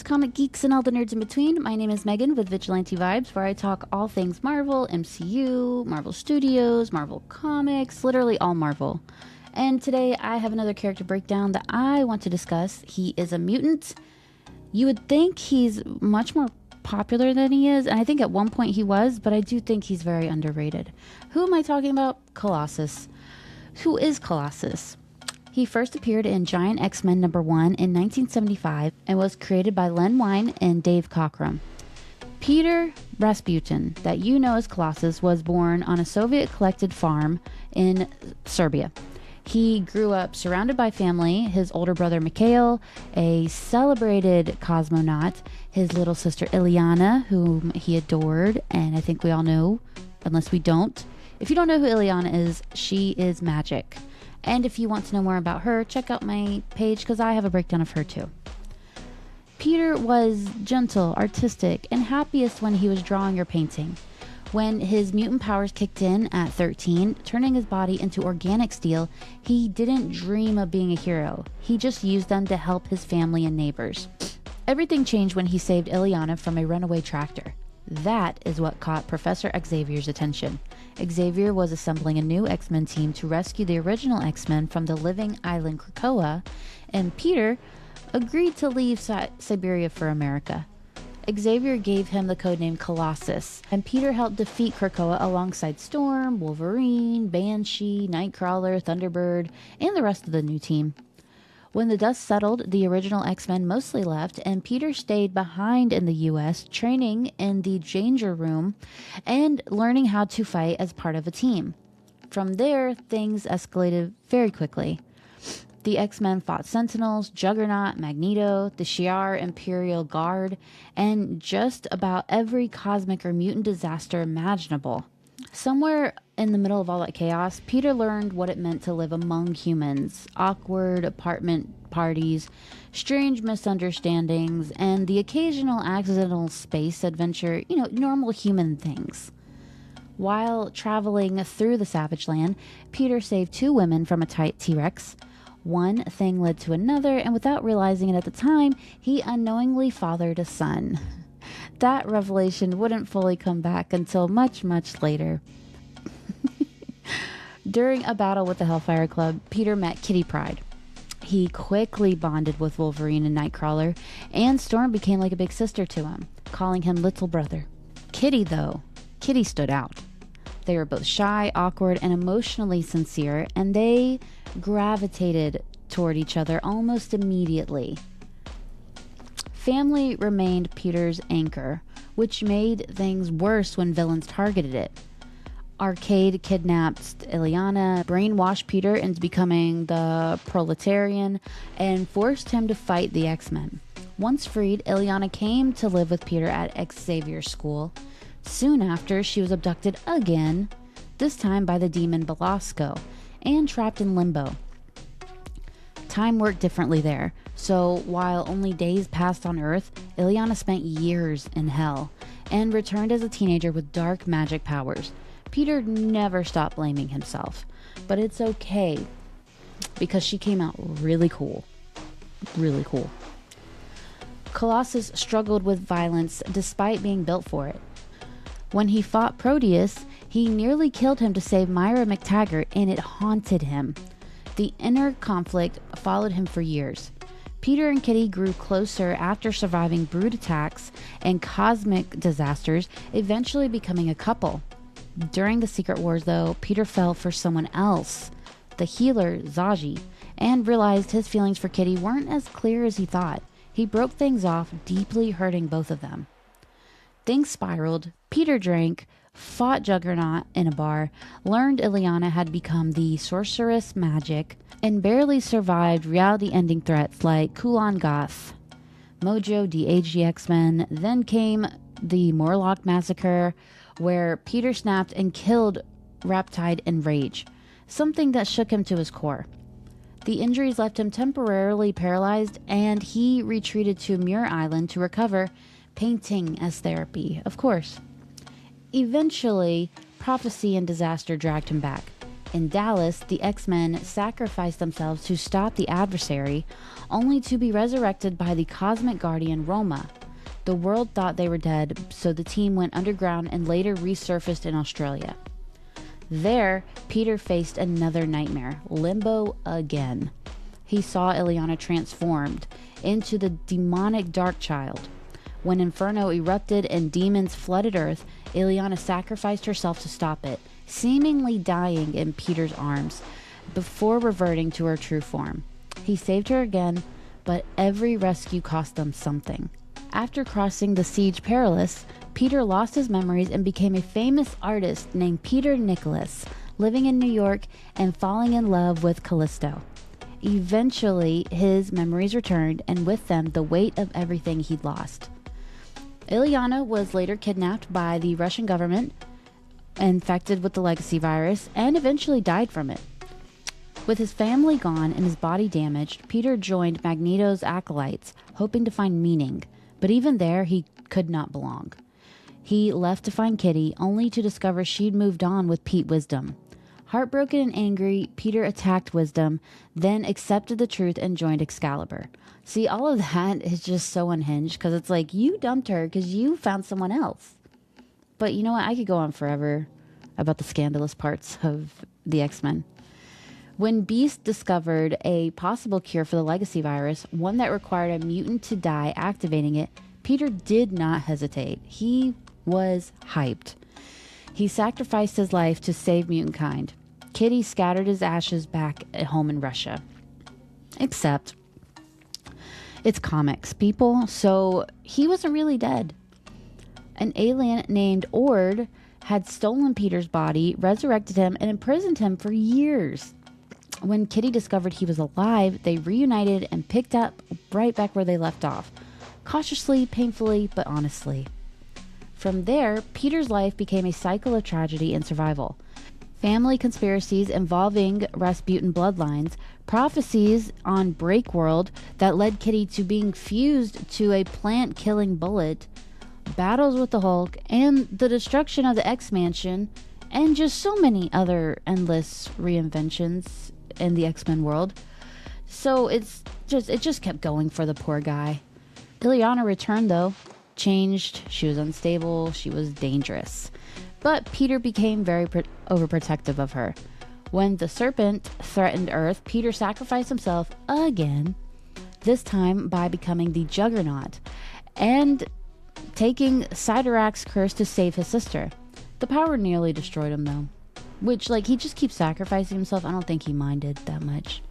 fans, comic geeks, and all the nerds in between. My name is Megan with Vigilante Vibes, where I talk all things Marvel, MCU, Marvel Studios, Marvel Comics, literally all Marvel. And today I have another character breakdown that I want to discuss. He is a mutant. You would think he's much more popular than he is, and I think at one point he was, but I do think he's very underrated. Who am I talking about? Colossus. Who is Colossus? He first appeared in Giant X-Men #1 in 1975 and was created by Len Wein and Dave Cockrum. Piotr Rasputin, that you know as Colossus, was born on a Soviet-collected farm in Serbia. He grew up surrounded by family, his older brother Mikhail, a celebrated cosmonaut, his little sister Ilyana, whom he adored, and I think we all know, unless we don't. If you don't know who Ilyana is, she is magic. And if you want to know more about her, check out my page because I have a breakdown of her too. Peter was gentle, artistic, and happiest when he was drawing or painting. When his mutant powers kicked in at 13, turning his body into organic steel, he didn't dream of being a hero. He just used them to help his family and neighbors. Everything changed when he saved Ilyana from a runaway tractor. That is what caught Professor Xavier's attention. Xavier was assembling a new X-Men team to rescue the original X-Men from the living island Krakoa, and Peter agreed to leave Siberia for America. Xavier gave him the codename Colossus, and Peter helped defeat Krakoa alongside Storm, Wolverine, Banshee, Nightcrawler, Thunderbird, and the rest of the new team. When the dust settled, the original X-Men mostly left, and Peter stayed behind in the U.S., training in the Danger Room and learning how to fight as part of a team. From there, things escalated very quickly. The X-Men fought Sentinels, Juggernaut, Magneto, the Shi'ar Imperial Guard, and just about every cosmic or mutant disaster imaginable. Somewhere in the middle of all that chaos, Peter learned what it meant to live among humans. Awkward apartment parties, strange misunderstandings, and the occasional accidental space adventure, normal human things. While traveling through the Savage Land, Peter saved 2 women from a tight T-Rex. One thing led to another, and without realizing it at the time, he unknowingly fathered a son. That revelation wouldn't fully come back until much, much later. During a battle with the Hellfire Club, Peter met Kitty Pryde. He quickly bonded with Wolverine and Nightcrawler, and Storm became like a big sister to him, calling him little brother. Kitty stood out. They were both shy, awkward, and emotionally sincere, and they gravitated toward each other almost immediately. Family remained Peter's anchor, which made things worse when villains targeted it. Arcade kidnapped Ilyana, brainwashed Peter into becoming the proletarian, and forced him to fight the X-Men. Once freed, Ilyana came to live with Peter at Xavier's school. Soon after, she was abducted again, this time by the demon Belasco, and trapped in limbo. Time worked differently there, so while only days passed on Earth, Ilyana spent years in hell, and returned as a teenager with dark magic powers. Peter never stopped blaming himself, but it's okay, because she came out really cool. Really cool. Colossus struggled with violence despite being built for it. When he fought Proteus, he nearly killed him to save Myra McTaggart, and it haunted him. The inner conflict followed him for years. Peter and Kitty grew closer after surviving brood attacks and cosmic disasters, eventually becoming a couple. During the Secret Wars, though, Peter fell for someone else, the healer Zaji, and realized his feelings for Kitty weren't as clear as he thought. He broke things off, deeply hurting both of them. Things spiraled. Peter drank, fought Juggernaut in a bar, learned Ilyana had become the sorceress magic, and barely survived reality-ending threats like Kulan Goth. Mojo de-aged the X-Men. Then came the Morlock Massacre, where Peter snapped and killed Riptide in rage, something that shook him to his core. The injuries left him temporarily paralyzed, and he retreated to Muir Island to recover, painting as therapy, of course. Eventually, prophecy and disaster dragged him back. In Dallas, the X-Men sacrificed themselves to stop the adversary, only to be resurrected by the cosmic guardian Roma. The world thought they were dead, so the team went underground and later resurfaced in Australia. There, Peter faced another nightmare, limbo again. He saw Illyana transformed into the demonic Dark Child. When Inferno erupted and demons flooded Earth, Illyana sacrificed herself to stop it, seemingly dying in Peter's arms, before reverting to her true form. He saved her again, but every rescue cost them something. After crossing the Siege Perilous, Peter lost his memories and became a famous artist named Peter Nicholas, living in New York and falling in love with Callisto. Eventually, his memories returned, and with them, the weight of everything he'd lost. Illyana was later kidnapped by the Russian government, infected with the legacy virus, and eventually died from it. With his family gone and his body damaged, Peter joined Magneto's acolytes, hoping to find meaning, but even there, he could not belong. He left to find Kitty, only to discover she'd moved on with Pete Wisdom. Heartbroken and angry, Peter attacked Wisdom, then accepted the truth and joined Excalibur. See, all of that is just so unhinged, because it's like, you dumped her because you found someone else. But you know what? I could go on forever about the scandalous parts of the X-Men. When Beast discovered a possible cure for the legacy virus, one that required a mutant to die activating it, Peter did not hesitate. He was hyped. He sacrificed his life to save mutant kind. Kitty scattered his ashes back at home in Russia. Except, it's comics, people, so he wasn't really dead. An alien named Ord had stolen Peter's body, resurrected him, and imprisoned him for years. When Kitty discovered he was alive, they reunited and picked up right back where they left off. Cautiously, painfully, but honestly. From there, Peter's life became a cycle of tragedy and survival. Family conspiracies involving Rasputin bloodlines, prophecies on Breakworld that led Kitty to being fused to a plant-killing bullet, battles with the Hulk, and the destruction of the X-Mansion, and just so many other endless reinventions in the X-Men world. So it just kept going for the poor guy. Illyana returned though, changed, she was unstable, she was dangerous. But Peter became very overprotective of her. When the serpent threatened Earth, Peter sacrificed himself again, this time by becoming the Juggernaut, and taking Sidorak's curse to save his sister. The power nearly destroyed him though. Which, he just keeps sacrificing himself. I don't think he minded that much.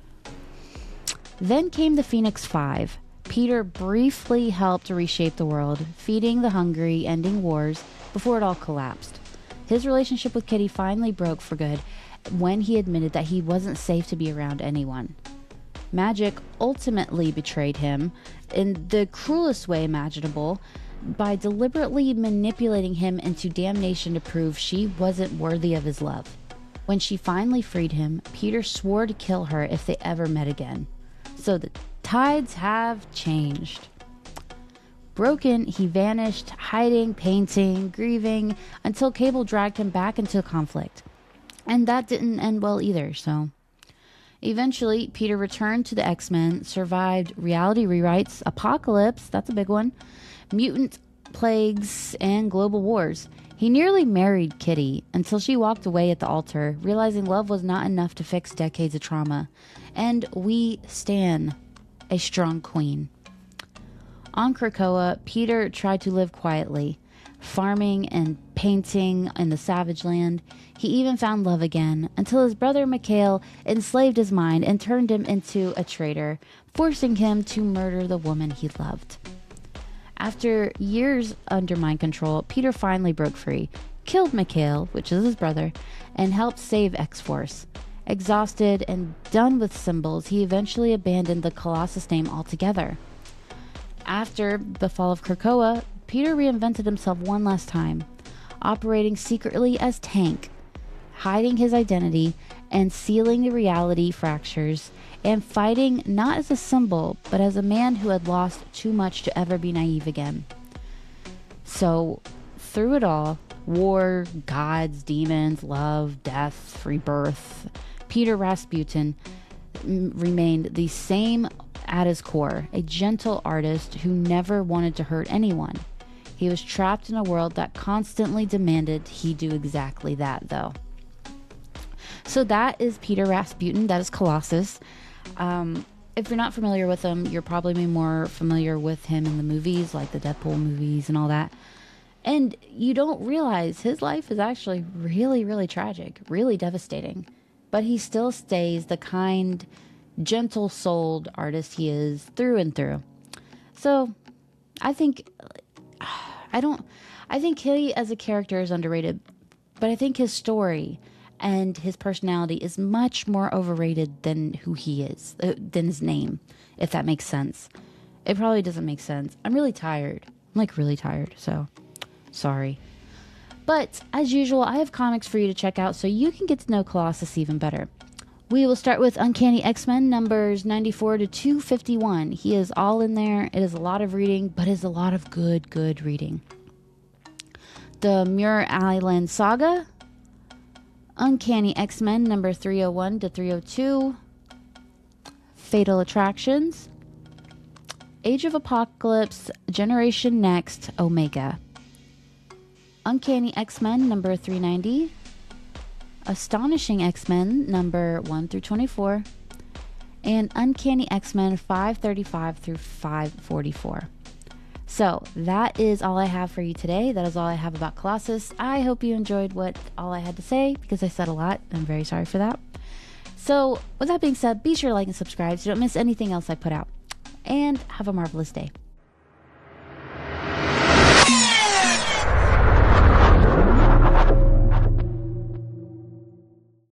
Then came the Phoenix Five. Peter briefly helped reshape the world, feeding the hungry, ending wars, before it all collapsed. His relationship with Kitty finally broke for good when he admitted that he wasn't safe to be around anyone. Magic ultimately betrayed him in the cruelest way imaginable by deliberately manipulating him into damnation to prove she wasn't worthy of his love. When she finally freed him, Peter swore to kill her if they ever met again. So the tides have changed. Broken, he vanished, hiding, painting, grieving, until Cable dragged him back into conflict. And that didn't end well either, so... Eventually, Peter returned to the X-Men, survived reality rewrites, apocalypse, that's a big one, mutant plagues, and global wars. He nearly married Kitty until she walked away at the altar, realizing love was not enough to fix decades of trauma. And we stan a strong queen. On Krakoa, Peter tried to live quietly, farming and painting in the Savage Land. He even found love again, until his brother Mikhail enslaved his mind and turned him into a traitor, forcing him to murder the woman he loved. After years under mind control, Peter finally broke free, killed Mikhail, which is his brother, and helped save X-Force. Exhausted and done with symbols, he eventually abandoned the Colossus name altogether. After the fall of Krakoa, Peter reinvented himself one last time, operating secretly as Tank, hiding his identity and sealing the reality fractures, and fighting not as a symbol, but as a man who had lost too much to ever be naive again. So, through it all, War, gods, demons, love, death, rebirth. Piotr Rasputin remained the same at his core, a gentle artist who never wanted to hurt anyone. He was trapped in a world that constantly demanded he do exactly that, though. So that is Piotr Rasputin. That is Colossus. If you're not familiar with him, you're probably more familiar with him in the movies, like the Deadpool movies and all that. And you don't realize his life is actually really, really tragic, really devastating. But he still stays the kind, gentle-souled artist he is through and through. So I think he as a character is underrated, but I think his story and his personality is much more overrated than who he is, than his name, if that makes sense. It probably doesn't make sense. I'm really tired. I'm like really tired, so sorry. But as usual, I have comics for you to check out so you can get to know Colossus even better. We will start with Uncanny X-Men numbers 94 to 251. He is all in there. It is a lot of reading, but it is a lot of good reading. The Muir Island Saga, Uncanny X-Men number 301 to 302. Fatal Attractions, Age of Apocalypse, Generation Next, Omega. Uncanny X-Men number 390. Astonishing X-Men number 1 through 24. And Uncanny X-Men 535 through 544. So that is all I have for you today. That is all I have about Colossus. I hope you enjoyed all I had to say, because I said a lot. I'm very sorry for that. So with that being said, be sure to like and subscribe so you don't miss anything else I put out. And have a marvelous day.